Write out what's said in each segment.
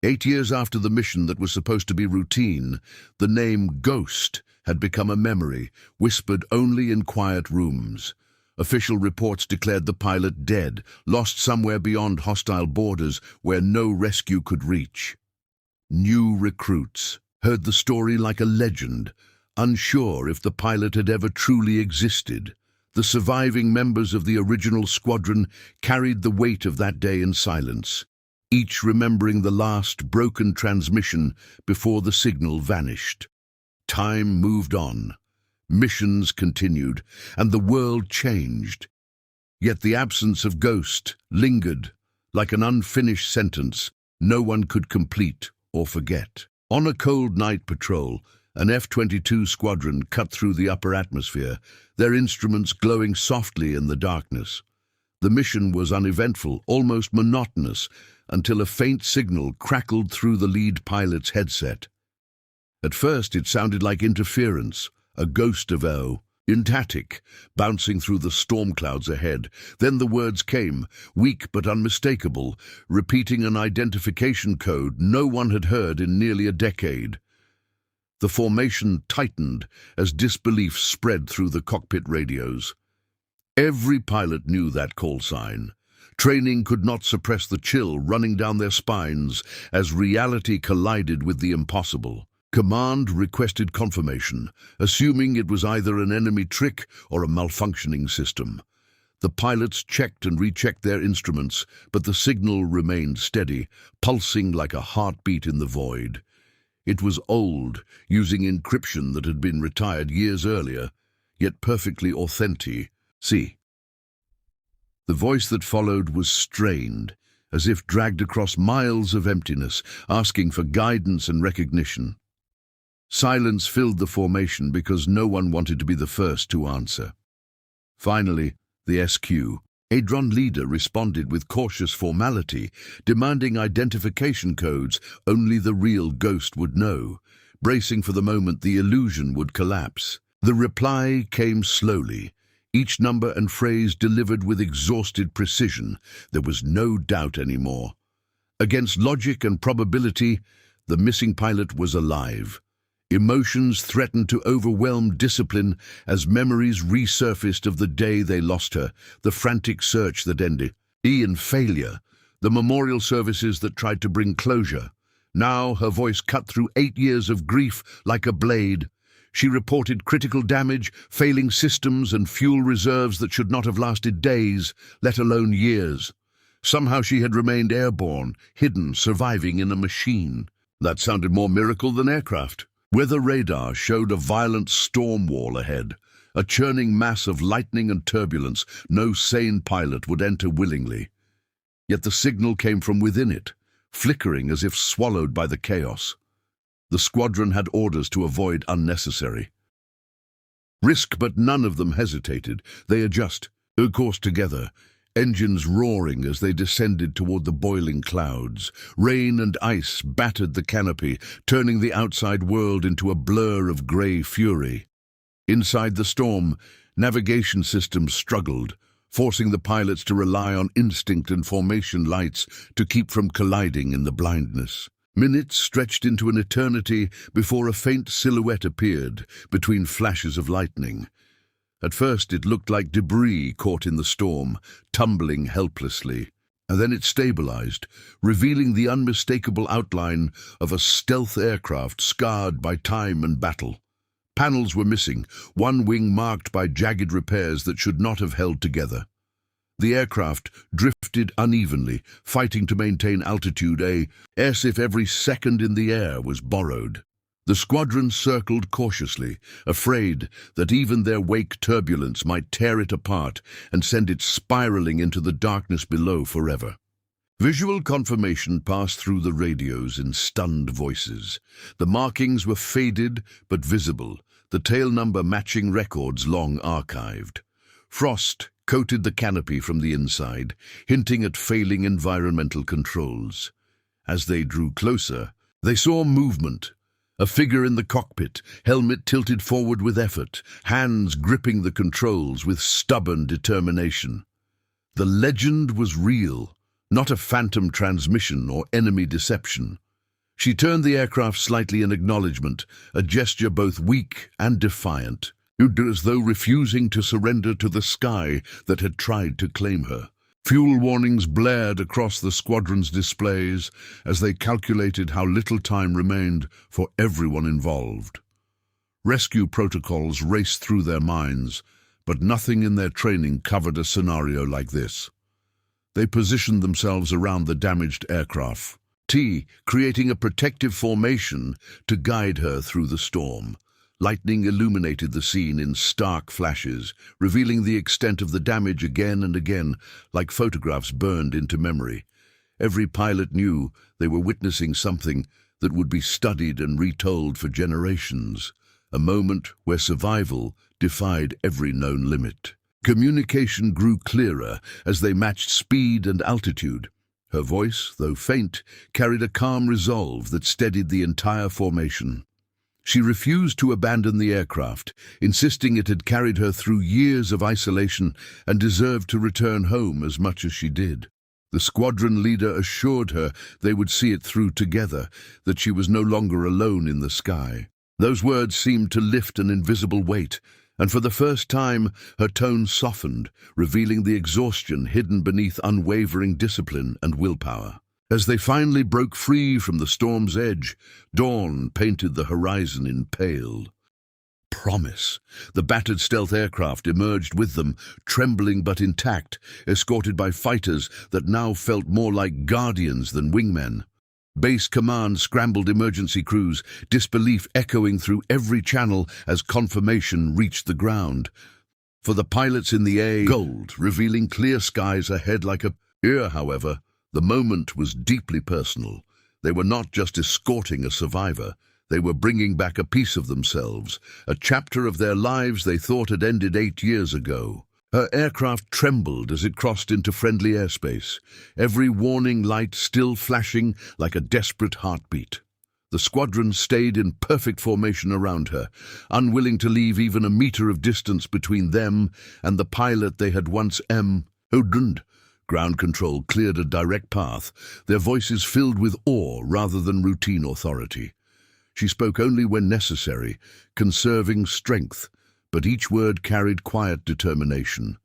8 years after the mission that was supposed to be routine, the name Ghost had become a memory, whispered only in quiet rooms. Official reports declared the pilot dead, lost somewhere beyond hostile borders where no rescue could reach. New recruits heard the story like a legend, unsure if the pilot had ever truly existed. The surviving members of the original squadron carried the weight of that day in silence, each remembering the last broken transmission before the signal vanished. Time moved on. Missions continued, and the world changed. Yet the absence of Ghost lingered, like an unfinished sentence no one could complete or forget. On a cold night patrol, an F-22 squadron cut through the upper atmosphere, their instruments glowing softly in the darkness. The mission was uneventful, almost monotonous, until a faint signal crackled through the lead pilot's headset. At first it sounded like interference, a ghost of static, bouncing through the storm clouds ahead. Then the words came, weak but unmistakable, repeating an identification code no one had heard in nearly a decade. The formation tightened as disbelief spread through the cockpit radios. Every pilot knew that call sign. Training could not suppress the chill running down their spines as reality collided with the impossible. Command requested confirmation, assuming it was either an enemy trick or a malfunctioning system. The pilots checked and rechecked their instruments, but the signal remained steady, pulsing like a heartbeat in the void. It was old, using encryption that had been retired years earlier, yet perfectly authentic. See. The voice that followed was strained, as if dragged across miles of emptiness, asking for guidance and recognition. Silence filled the formation because no one wanted to be the first to answer. Finally, the SQ, Adron leader, responded with cautious formality, demanding identification codes only the real Ghost would know, bracing for the moment the illusion would collapse. The reply came slowly, each number and phrase delivered with exhausted precision. There was no doubt anymore. Against logic and probability, the missing pilot was alive. Emotions threatened to overwhelm discipline as memories resurfaced of the day they lost her, the frantic search that ended in failure, the memorial services that tried to bring closure. Now her voice cut through 8 years of grief like a blade. She reported critical damage, failing systems and fuel reserves that should not have lasted days, let alone years. Somehow she had remained airborne, hidden, surviving in a machine. That sounded more miracle than aircraft. Weather radar showed a violent storm wall ahead, a churning mass of lightning and turbulence no sane pilot would enter willingly. Yet the signal came from within it, flickering as if swallowed by the chaos. The squadron had orders to avoid unnecessary risk, but none of them hesitated. They adjusted course together, engines roaring as they descended toward the boiling clouds. Rain and ice battered the canopy, turning the outside world into a blur of grey fury. Inside the storm, navigation systems struggled, forcing the pilots to rely on instinct and formation lights to keep from colliding in the blindness. Minutes stretched into an eternity before a faint silhouette appeared between flashes of lightning. At first it looked like debris caught in the storm, tumbling helplessly. And then it stabilized, revealing the unmistakable outline of a stealth aircraft scarred by time and battle. Panels were missing, one wing marked by jagged repairs that should not have held together. The aircraft drifted unevenly, fighting to maintain altitude, as if every second in the air was borrowed. The squadron circled cautiously, afraid that even their wake turbulence might tear it apart and send it spiraling into the darkness below forever. Visual confirmation passed through the radios in stunned voices. The markings were faded but visible, the tail number matching records long archived. Frost coated the canopy from the inside, hinting at failing environmental controls. As they drew closer, they saw movement. A figure in the cockpit, helmet tilted forward with effort, hands gripping the controls with stubborn determination. The legend was real, not a phantom transmission or enemy deception. She turned the aircraft slightly in acknowledgement, a gesture both weak and defiant, as though refusing to surrender to the sky that had tried to claim her. Fuel warnings blared across the squadron's displays as they calculated how little time remained for everyone involved. Rescue protocols raced through their minds, but nothing in their training covered a scenario like this. They positioned themselves around the damaged aircraft, creating a protective formation to guide her through the storm. Lightning illuminated the scene in stark flashes, revealing the extent of the damage again and again, like photographs burned into memory. Every pilot knew they were witnessing something that would be studied and retold for generations, a moment where survival defied every known limit. Communication grew clearer as they matched speed and altitude. Her voice, though faint, carried a calm resolve that steadied the entire formation. She refused to abandon the aircraft, insisting it had carried her through years of isolation and deserved to return home as much as she did. The squadron leader assured her they would see it through together, that she was no longer alone in the sky. Those words seemed to lift an invisible weight, and for the first time her tone softened, revealing the exhaustion hidden beneath unwavering discipline and willpower. As they finally broke free from the storm's edge, dawn painted the horizon in pale promise. The battered stealth aircraft emerged with them, trembling but intact, escorted by fighters that now felt more like guardians than wingmen. Base command scrambled emergency crews, disbelief echoing through every channel as confirmation reached the ground. For the pilots in the air, gold, revealing clear skies ahead like a... Here, however, the moment was deeply personal. They were not just escorting a survivor. They were bringing back a piece of themselves, a chapter of their lives they thought had ended 8 years ago. Her aircraft trembled as it crossed into friendly airspace, every warning light still flashing like a desperate heartbeat. The squadron stayed in perfect formation around her, unwilling to leave even a meter of distance between them and the pilot they had once hodned. Ground control cleared a direct path, their voices filled with awe rather than routine authority. She spoke only when necessary, conserving strength, but each word carried quiet determination.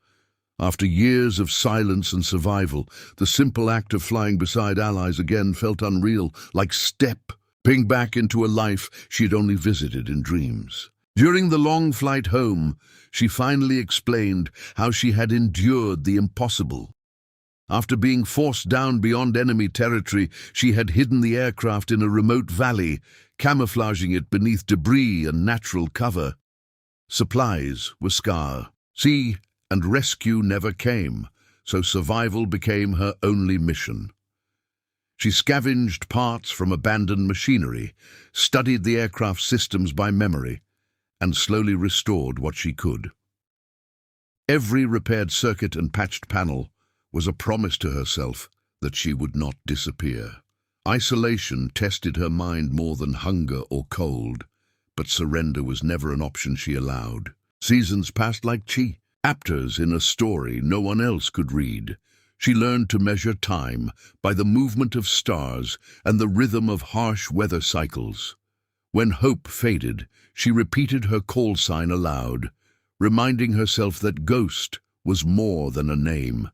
After years of silence and survival, the simple act of flying beside allies again felt unreal, like stepping back into a life she had only visited in dreams. During the long flight home, she finally explained how she had endured the impossible. After being forced down beyond enemy territory, she had hidden the aircraft in a remote valley, camouflaging it beneath debris and natural cover. Supplies were scarce. Sea and rescue never came, so survival became her only mission. She scavenged parts from abandoned machinery, studied the aircraft systems by memory, and slowly restored what she could. Every repaired circuit and patched panel was a promise to herself that she would not disappear. Isolation tested her mind more than hunger or cold, but surrender was never an option she allowed. Seasons passed like chapters in a story no one else could read. She learned to measure time by the movement of stars and the rhythm of harsh weather cycles. When hope faded, she repeated her call sign aloud, reminding herself that Ghost was more than a name.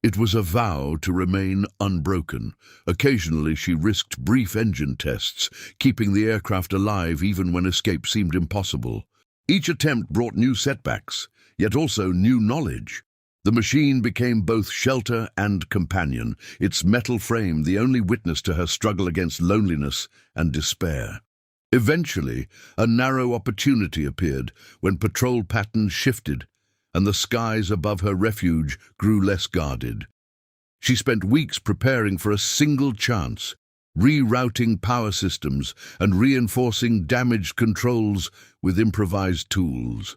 It was a vow to remain unbroken. Occasionally she risked brief engine tests, keeping the aircraft alive even when escape seemed impossible. Each attempt brought new setbacks, yet also new knowledge. The machine became both shelter and companion, its metal frame the only witness to her struggle against loneliness and despair. Eventually, a narrow opportunity appeared when patrol patterns shifted and the skies above her refuge grew less guarded. She spent weeks preparing for a single chance, rerouting power systems and reinforcing damaged controls with improvised tools.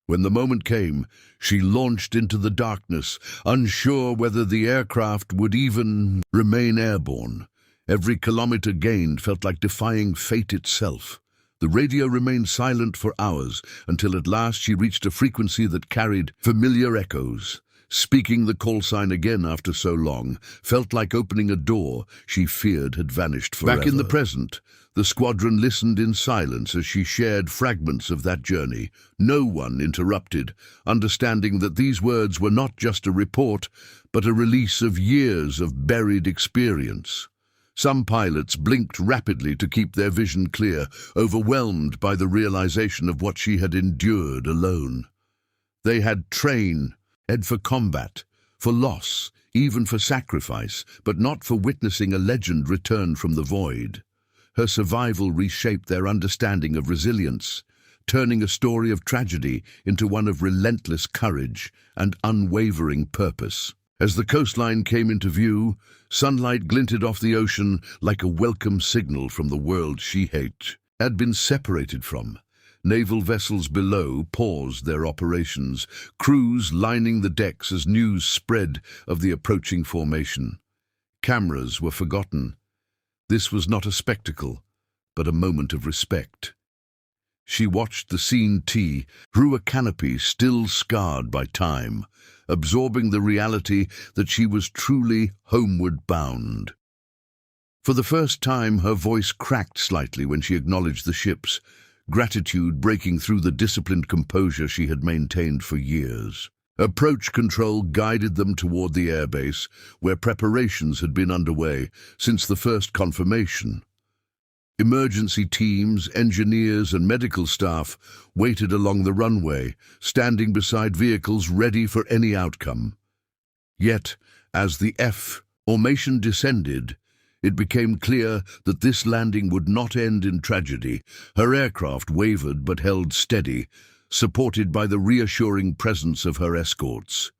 When the moment came, she launched into the darkness, unsure whether the aircraft would even remain airborne. Every kilometer gained felt like defying fate itself. The radio remained silent for hours, until at last she reached a frequency that carried familiar echoes. Speaking the call sign again after so long felt like opening a door she feared had vanished forever. Back in the present, the squadron listened in silence as she shared fragments of that journey. No one interrupted, understanding that these words were not just a report, but a release of years of buried experience. Some pilots blinked rapidly to keep their vision clear, overwhelmed by the realization of what she had endured alone. They had trained for combat, for loss, even for sacrifice, but not for witnessing a legend return from the void. Her survival reshaped their understanding of resilience, turning a story of tragedy into one of relentless courage and unwavering purpose. As the coastline came into view, sunlight glinted off the ocean like a welcome signal from the world she had been separated from. Naval vessels below paused their operations, crews lining the decks as news spread of the approaching formation. Cameras were forgotten. This was not a spectacle, but a moment of respect. She watched the scene through a canopy still scarred by time, absorbing the reality that she was truly homeward bound. For the first time, her voice cracked slightly when she acknowledged the ships, gratitude breaking through the disciplined composure she had maintained for years. Approach control guided them toward the airbase, where preparations had been underway since the first confirmation. Emergency teams, engineers, and medical staff waited along the runway, standing beside vehicles ready for any outcome. Yet, as the F-formation descended, it became clear that this landing would not end in tragedy. Her aircraft wavered but held steady, supported by the reassuring presence of her escorts.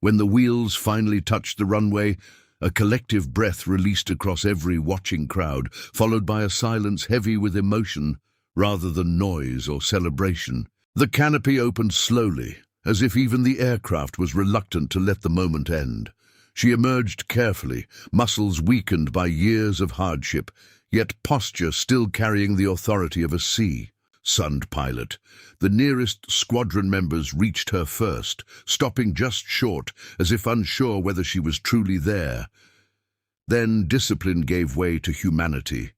When the wheels finally touched the runway, a collective breath released across every watching crowd, followed by a silence heavy with emotion rather than noise or celebration. The canopy opened slowly, as if even the aircraft was reluctant to let the moment end. She emerged carefully, muscles weakened by years of hardship, yet posture still carrying the authority of a sea-sunned pilot. The nearest squadron members reached her first, stopping just short, as if unsure whether she was truly there. Then discipline gave way to humanity,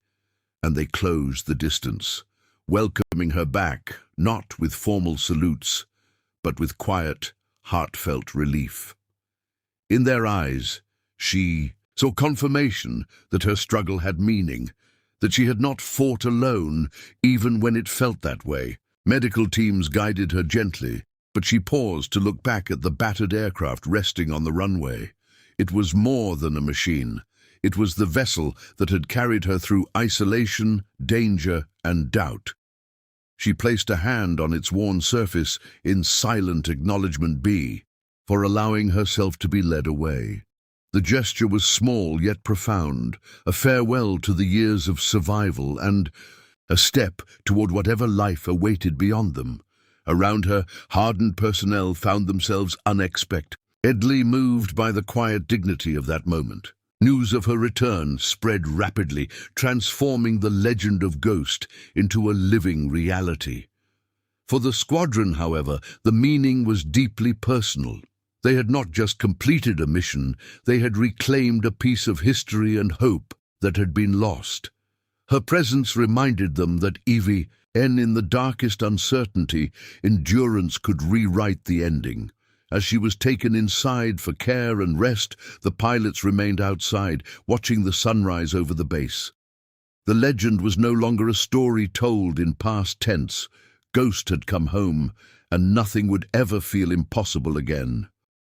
and they closed the distance, welcoming her back, not with formal salutes, but with quiet, heartfelt relief. In their eyes, she saw confirmation that her struggle had meaning, that she had not fought alone, even when it felt that way. Medical teams guided her gently, but she paused to look back at the battered aircraft resting on the runway. It was more than a machine. It was the vessel that had carried her through isolation, danger, and doubt. She placed a hand on its worn surface in silent acknowledgement for allowing herself to be led away. The gesture was small yet profound, a farewell to the years of survival and a step toward whatever life awaited beyond them. Around her, hardened personnel found themselves unexpectedly moved by the quiet dignity of that moment. News of her return spread rapidly, transforming the legend of Ghost into a living reality. For the squadron, however, the meaning was deeply personal. They had not just completed a mission, they had reclaimed a piece of history and hope that had been lost. Her presence reminded them that even in the darkest uncertainty, endurance could rewrite the ending. As she was taken inside for care and rest, the pilots remained outside, watching the sunrise over the base. The legend was no longer a story told in past tense. Ghost had come home, and nothing would ever feel impossible again.